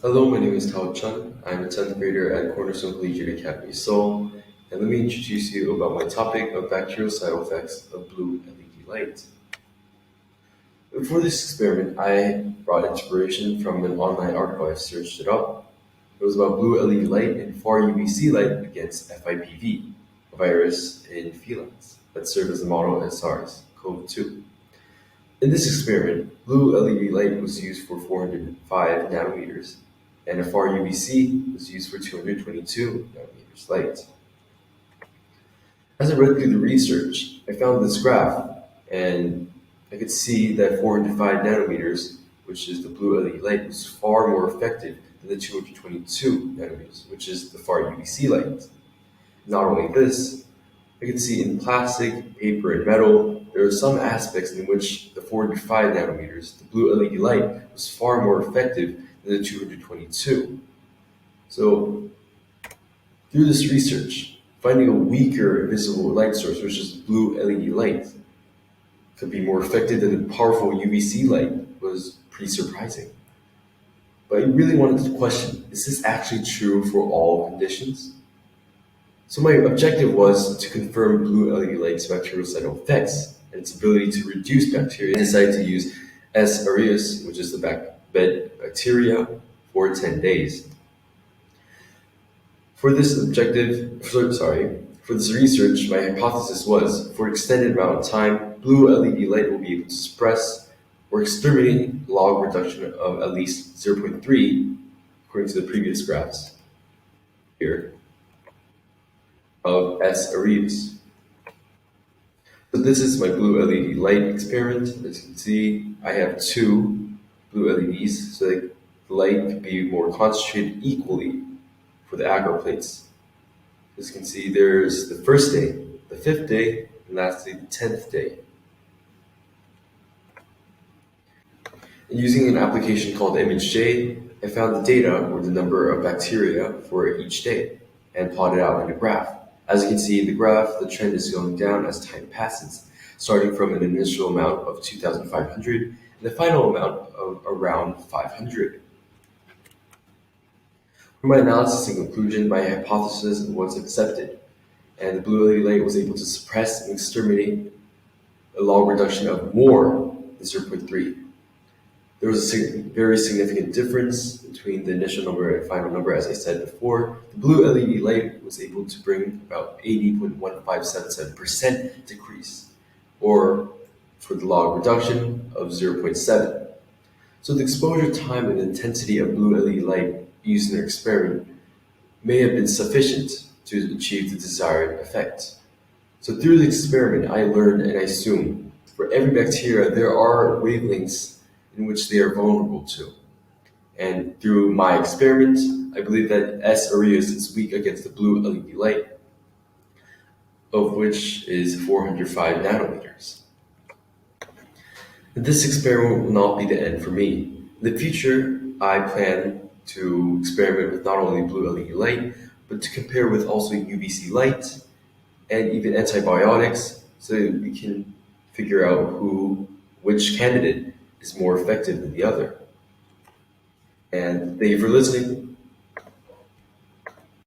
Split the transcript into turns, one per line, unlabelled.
Hello, my name is Tao Chun. I'm a 10th grader at Cornerstone Collegiate Academy, Seoul, and let me introduce you about my topic of bactericidal effects of blue LED light. For this experiment, I brought inspiration from an online article. I searched it up. It was about blue LED light and far UVC light against FIPV, a virus in felines that served as the model of SARS-CoV-2. In this experiment, blue LED light was used for 405 nanometers, and a far UVC was used for 222 nanometers light. As I read through the research, I found this graph, and I could see that 405 nanometers, which is the blue LED light, was far more effective than the 222 nanometers, which is the far UVC light. Not only this, I could see in plastic, paper, and metal, there are some aspects in which the 405 nanometers, the blue LED light, was far more effective than the 222. So, through this research, finding a weaker visible light source, which is blue LED light, could be more effective than the powerful UVC light was pretty surprising. But I really wanted to question, is this actually true for all conditions? So my objective was to confirm blue LED light's bactericidal effects and its ability to reduce bacteria. I decided to use S. aureus, which is the bed bacteria, for 10 days. For this research, my hypothesis was, for an extended amount of time, blue LED light will be able to suppress or exterminate log reduction of at least 0.3, according to the previous graphs here, of S. aureus. So this is my blue LED light experiment. As you can see, I have two blue LEDs, so that the light can be more concentrated equally for the agar plates. As you can see, there's the first day, the 5th day, and lastly the 10th day. And using an application called ImageJ, I found the data, or the number of bacteria for each day, and plotted out in a graph. As you can see in the graph, the trend is going down as time passes, starting from an initial amount of 2,500 and the final amount of around 500. For my analysis and conclusion, my hypothesis was accepted, and the blue LED light was able to suppress and exterminate a log reduction of more than 0.3. There was a very significant difference between the initial number and final number. As I said before, the blue LED light was able to bring about 80.1577% decrease, or for the log reduction of 0.7. So the exposure time and intensity of blue LED light used in the experiment may have been sufficient to achieve the desired effect. So through the experiment, I learned and I assume for every bacteria there are wavelengths in which they are vulnerable to. And through my experiment, I believe that S. aureus is weak against the blue LED light, of which is 405 nanometers. This experiment will not be the end for me. In the future, I plan to experiment with not only blue LED light, but to compare with also UVC light and even antibiotics, so that we can figure out which candidate is more effective than the other. And thank you for listening.